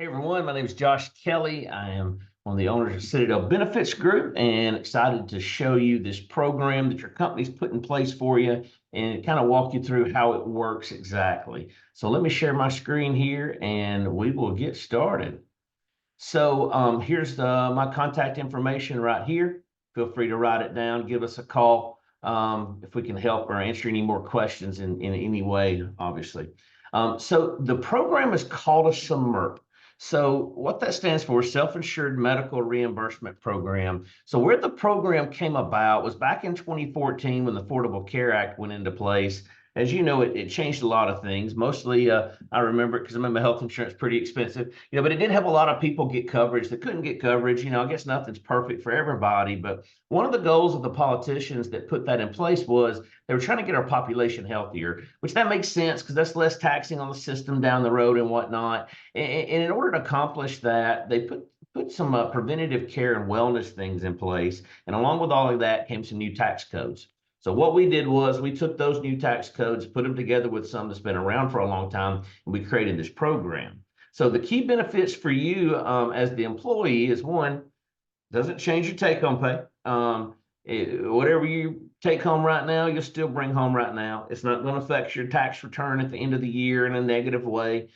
Hey everyone, my name is Josh Kelly. I am one of the owners of Citadel Benefits Group and excited to show you this program that your company's put in place for you and kind of walk you through how it works exactly. So let me share my screen here and we will get started. So here's my contact information right here. Feel free to write it down, give us a call if we can help or answer any more questions in any way, obviously. So the program is called a SIMRP. So what that stands for is Self-Insured Medical Reimbursement Program. So where the program came about was back in 2014 when the Affordable Care Act went into place. As you know, it changed a lot of things. Mostly, I remember it because I remember health insurance pretty expensive, but it did have a lot of people get coverage that couldn't get coverage. I guess nothing's perfect for everybody, but one of the goals of the politicians that put that in place was they were trying to get our population healthier, which that makes sense because that's less taxing on the system down the road and whatnot. And in order to accomplish that, they put some preventative care and wellness things in place. And along with all of that came some new tax codes. So what we did was we took those new tax codes, put them together with some that's been around for a long time, and we created this program. So the key benefits for you as the employee is one, doesn't change your take-home pay. Whatever you take home right now, you'll still bring home right now. It's not going to affect your tax return at the end of the year in a negative way.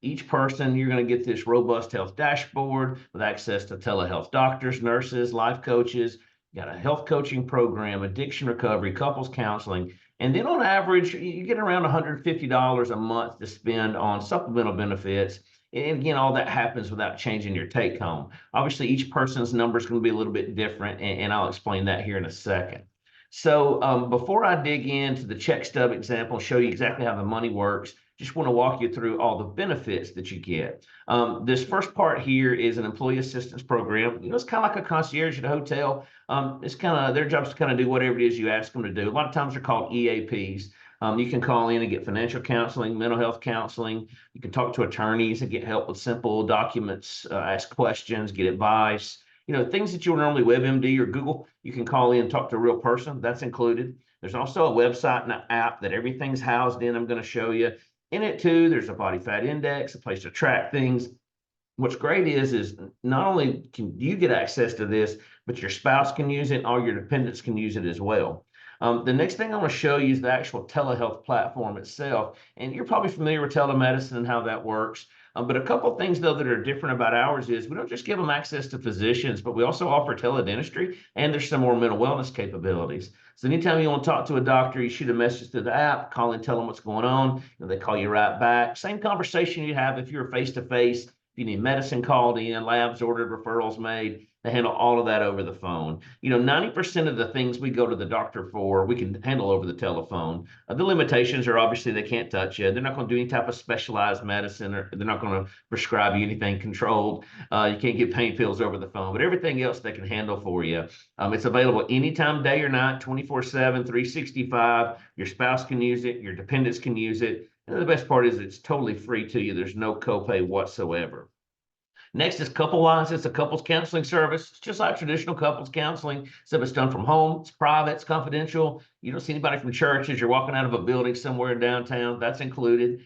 Each person, you're going to get this robust health dashboard with access to telehealth doctors, nurses, life coaches. You got a health coaching program, addiction recovery, couples counseling. And then on average, you get around $150 a month to spend on supplemental benefits. And again, all that happens without changing your take home. Obviously, each person's number is going to be a little bit different, and I'll explain that here in a second. So before I dig into the Checkstub example, show you exactly how the money works, just want to walk you through all the benefits that you get. This first part here is an employee assistance program. It's kind of like a concierge at a hotel. It's kind of their job is to kind of do whatever it is you ask them to do. A lot of times they're called EAPs. You can call in and get financial counseling, mental health counseling. You can talk to attorneys and get help with simple documents, ask questions, get advice. Things that you would normally WebMD or Google, you can call in and talk to a real person. That's included. There's also a website and an app that everything's housed in. I'm going to show you. In it too, there's a body fat index, a place to track things. What's great is not only can you get access to this, but your spouse can use it, and all your dependents can use it as well. The next thing I want to show you is the actual telehealth platform itself. And you're probably familiar with telemedicine and how that works. But a couple of things, though, that are different about ours is we don't just give them access to physicians, but we also offer teledentistry, and there's some more mental wellness capabilities. So anytime you want to talk to a doctor, you shoot a message to the app, call and tell them what's going on, and they call you right back. Same conversation you have if you're face-to-face. If you need medicine called in, labs ordered, referrals made, they handle all of that over the phone. 90% of the things we go to the doctor for, we can handle over the telephone. The limitations are obviously they can't touch you. They're not going to do any type of specialized medicine, or they're not going to prescribe you anything controlled. You can't get pain pills over the phone, but everything else they can handle for you. It's available anytime, day or night, 24/7, 365. Your spouse can use it. Your dependents can use it. And the best part is it's totally free to you. There's no copay whatsoever. Next is CoupleWise. It's a couples counseling service. It's just like traditional couples counseling, except it's done from home. It's private. It's confidential. You don't see anybody from church as you're walking out of a building somewhere downtown. That's included.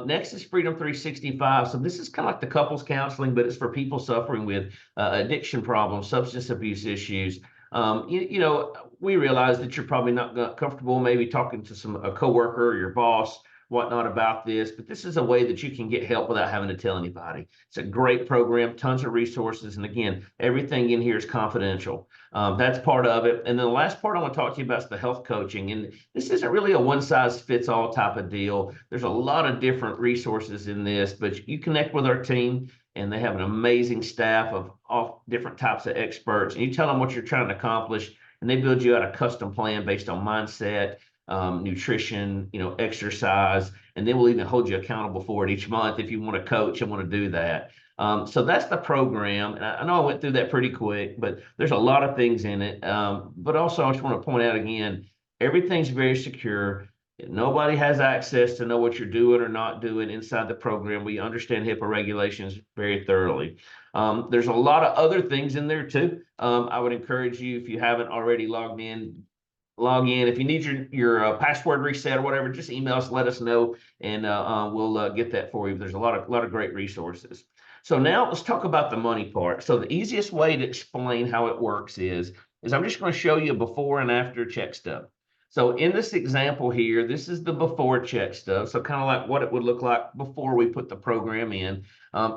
Next is Freedom 365. So this is kind of like the couples counseling, but it's for people suffering with addiction problems, substance abuse issues. We realize that you're probably not comfortable maybe talking to a coworker or your boss, whatnot about this, but this is a way that you can get help without having to tell anybody. It's a great program, tons of resources, and again, everything in here is confidential. That's part of it. And then the last part I want to talk to you about is the health coaching. And this isn't really a one-size-fits-all type of deal. There's a lot of different resources in this, but you connect with our team, and they have an amazing staff of all different types of experts. And you tell them what you're trying to accomplish, and they build you out a custom plan based on mindset, nutrition, exercise, and then we'll even hold you accountable for it each month if you want to coach and want to do that. So that's the program. And I know I went through that pretty quick, but there's a lot of things in it. But also I just want to point out again, everything's very secure. Nobody has access to know what you're doing or not doing inside the program. We understand HIPAA regulations very thoroughly. There's a lot of other things in there too. I would encourage you, if you haven't already logged in, log in. If you need your password reset or whatever, just email us, let us know, and we'll get that for you. There's a lot of great resources. So now let's talk about the money part. So the easiest way to explain how it works is I'm just going to show you a before and after Checkstub. So in this example here, this is the before Checkstub. So kind of like what it would look like before we put the program in.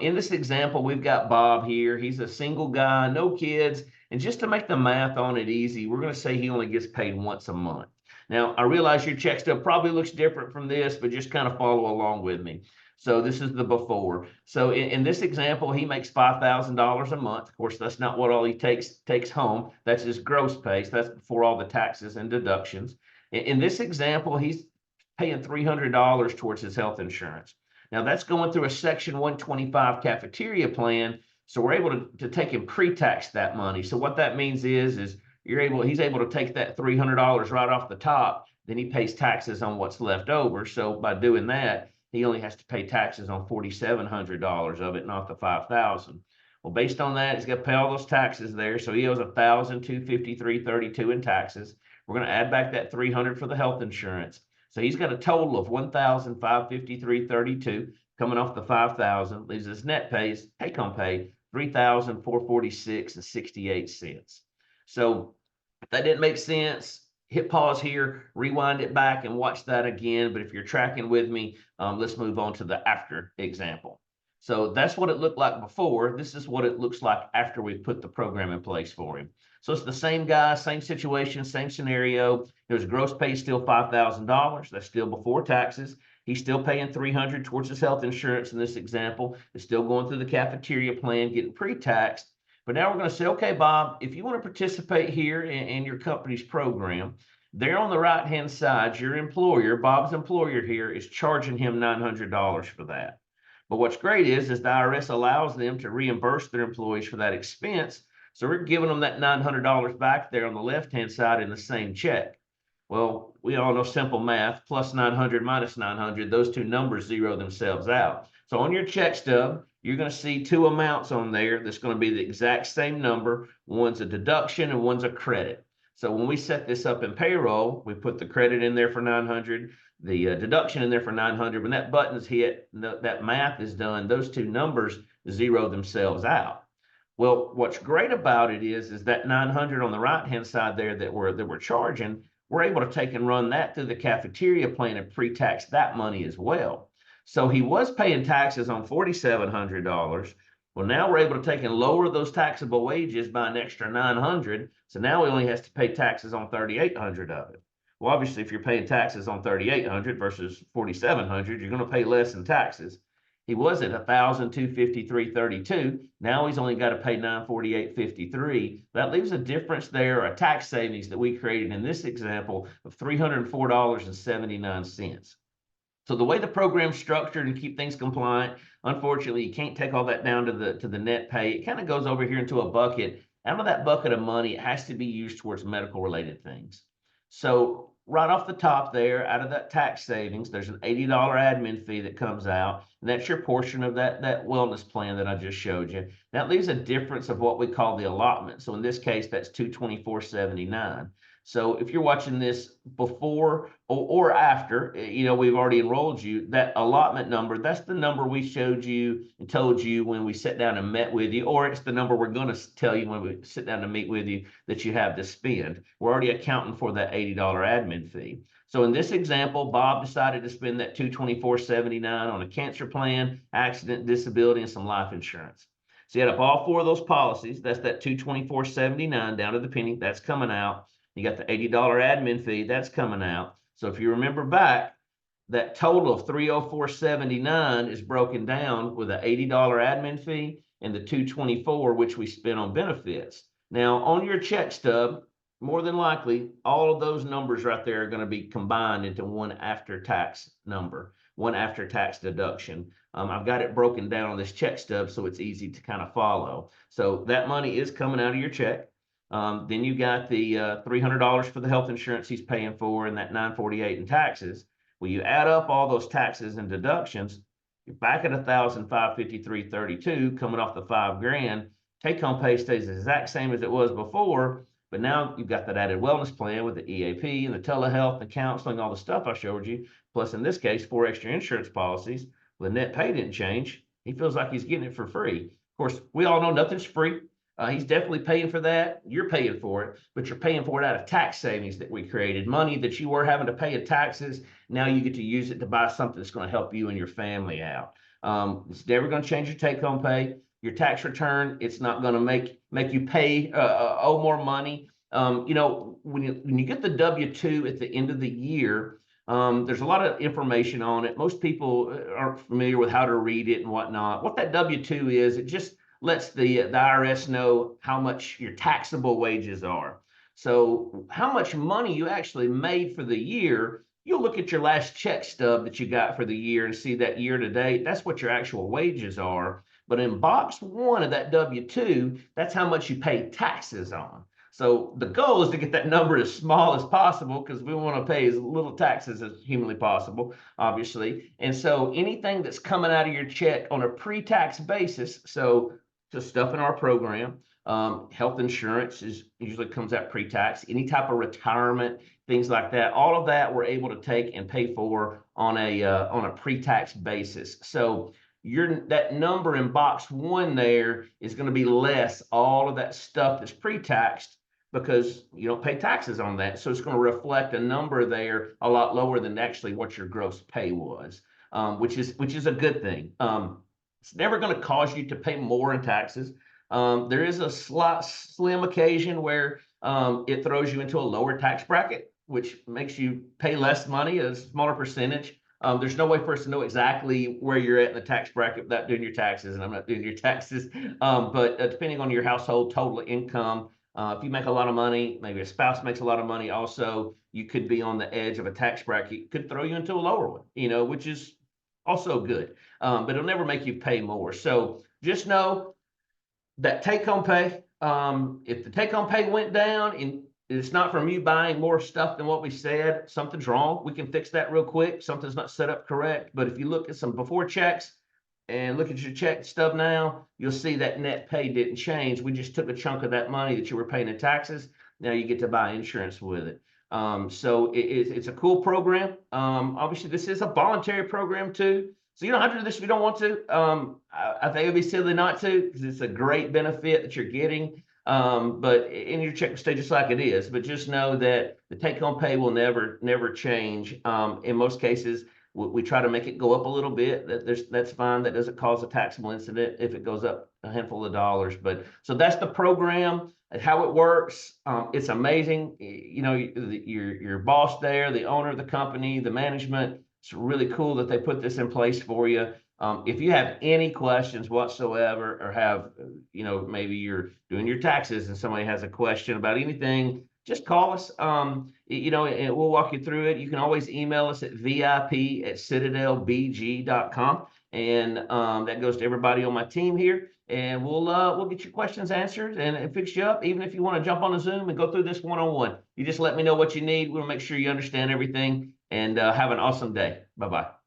In this example, we've got Bob here. He's a single guy, no kids. And just to make the math on it easy, we're going to say he only gets paid once a month. Now, I realize your Checkstub probably looks different from this, but just kind of follow along with me. So this is the before. So in this example, he makes $5,000 a month. Of course, that's not what all he takes home. That's his gross pay. So that's before all the taxes and deductions. In this example, he's paying $300 towards his health insurance. Now that's going through a Section 125 cafeteria plan. So we're able to take and pre-tax that money. So what that means is he's able to take that $300 right off the top. Then he pays taxes on what's left over. So by doing that, he only has to pay taxes on $4,700 of it, not the $5,000. Well, based on that, he's got to pay all those taxes there. So he owes $1,253.32 in taxes. We're going to add back that $300 for the health insurance. So he's got a total of $1,553.32 coming off the $5,000. Leaves his net pay, take home pay, $3,446.68. So if that didn't make sense, hit pause here, rewind it back, and watch that again. But if you're tracking with me, let's move on to the after example. So that's what it looked like before. This is what it looks like after we've put the program in place for him. So it's the same guy, same situation, same scenario. His gross pay is still $5,000. That's still before taxes. He's still paying $300 towards his health insurance in this example. It's still going through the cafeteria plan, getting pre-taxed. But now we're going to say, okay, Bob, if you want to participate here in your company's program, there on the right-hand side, your employer, Bob's employer here, is charging him $900 for that. But what's great is the IRS allows them to reimburse their employees for that expense. So we're giving them that $900 back there on the left-hand side in the same check. Well, we all know simple math, plus 900 minus 900, those two numbers zero themselves out. So on your check stub, you're going to see two amounts on there that's going to be the exact same number. One's a deduction and one's a credit. So when we set this up in payroll, we put the credit in there for 900, the deduction in there for 900. When that button's hit, that math is done, those two numbers zero themselves out. Well, what's great about it is that 900 on the right-hand side there that we're charging, we're able to take and run that through the cafeteria plan and pre-tax that money as well. So he was paying taxes on $4,700. Well, now we're able to take and lower those taxable wages by an extra 900. So now he only has to pay taxes on 3,800 of it. Well, obviously, if you're paying taxes on 3,800 versus 4,700, you're going to pay less in taxes. He was at $1,253.32. Now he's only got to pay $948.53. That leaves a difference there, a tax savings that we created in this example of $304.79. So the way the program's structured and keep things compliant, unfortunately, you can't take all that down to the net pay. It kind of goes over here into a bucket. Out of that bucket of money, it has to be used towards medical related things. So right off the top there, out of that tax savings, there's an $80 admin fee that comes out, and that's your portion of that wellness plan that I just showed you. That leaves a difference of what we call the allotment. So in this case, that's $224.79. So if you're watching this before or after, we've already enrolled you, that allotment number, that's the number we showed you and told you when we sat down and met with you, or it's the number we're going to tell you when we sit down to meet with you that you have to spend. We're already accounting for that $80 admin fee. So in this example, Bob decided to spend that $224.79 on a cancer plan, accident, disability, and some life insurance. So you add up all four of those policies. That's that $224.79 down to the penny. That's coming out. You got the $80 admin fee, that's coming out. So if you remember back, that total of $304.79 is broken down with an $80 admin fee and the $224, which we spent on benefits. Now, on your check stub, more than likely, all of those numbers right there are going to be combined into one after-tax number, one after-tax deduction. I've got it broken down on this check stub so it's easy to kind of follow. So that money is coming out of your check. Then you got the $300 for the health insurance he's paying for and that $948 in taxes. Well, you add up all those taxes and deductions, you're back at $1,553.32 coming off the $5,000. Take home pay stays the exact same as it was before, But now you've got that added wellness plan with the EAP and the telehealth, the counseling, all the stuff I showed you. Plus, in this case, 4 extra insurance policies. The net pay didn't change. He feels like he's getting it for free. Of course, we all know nothing's free. He's definitely paying for that. You're paying for it, but you're paying for it out of tax savings that we created. Money that you were having to pay in taxes. Now you get to use it to buy something that's going to help you and your family out. It's never going to change your take-home pay. Your tax return, it's not going to make you pay owe more money. When you get the W-2 at the end of the year, there's a lot of information on it. Most people aren't familiar with how to read it and whatnot. What that W-2 is, it just lets the IRS know how much your taxable wages are. So how much money you actually made for the year, you'll look at your last check stub that you got for the year and see that year to date. That's what your actual wages are. But in box 1 of that W-2, that's how much you pay taxes on. So the goal is to get that number as small as possible because we want to pay as little taxes as humanly possible, obviously. And so anything that's coming out of your check on a pre-tax basis, so just stuff in our program, health insurance usually comes out pre-tax, any type of retirement, things like that, all of that we're able to take and pay for on a pre-tax basis. So that number in box 1 there is going to be less all of that stuff that's pre-taxed because you don't pay taxes on that. So it's going to reflect a number there a lot lower than actually what your gross pay was, which is a good thing. It's never going to cause you to pay more in taxes. There is a slim occasion where it throws you into a lower tax bracket, which makes you pay less money, a smaller percentage. There's no way for us to know exactly where you're at in the tax bracket without doing your taxes, and I'm not doing your taxes. But depending on your household total income, if you make a lot of money, maybe a spouse makes a lot of money also, you could be on the edge of a tax bracket, could throw you into a lower one, which is also good, but it'll never make you pay more. So just know that take-home pay, if the take-home pay went down and it's not from you buying more stuff than what we said, something's wrong. We can fix that real quick. Something's not set up correct. But if you look at some before checks and look at your check stub now, you'll see that net pay didn't change. We just took a chunk of that money that you were paying in taxes. Now you get to buy insurance with it. So it's a cool program. Obviously, this is a voluntary program too. So you don't have to do this if you don't want to. I think it'd be silly not to because it's a great benefit that you're getting. But in your check will stay just like it is. But just know that the take-home pay will never change. In most cases, we try to make it go up a little bit. That's fine. That doesn't cause a taxable incident if it goes up a handful of dollars. But so that's the program. How it works, it's amazing. Your boss there, the owner of the company, the management. It's really cool that they put this in place for you. If you have any questions whatsoever, or have, maybe you're doing your taxes and somebody has a question about anything, just call us, and we'll walk you through it. You can always email us at vip@citadelbg.com, and that goes to everybody on my team here, and we'll get your questions answered and fix you up. Even if you want to jump on a Zoom and go through this one-on-one, you just let me know what you need. We'll make sure you understand everything, and have an awesome day. Bye-bye.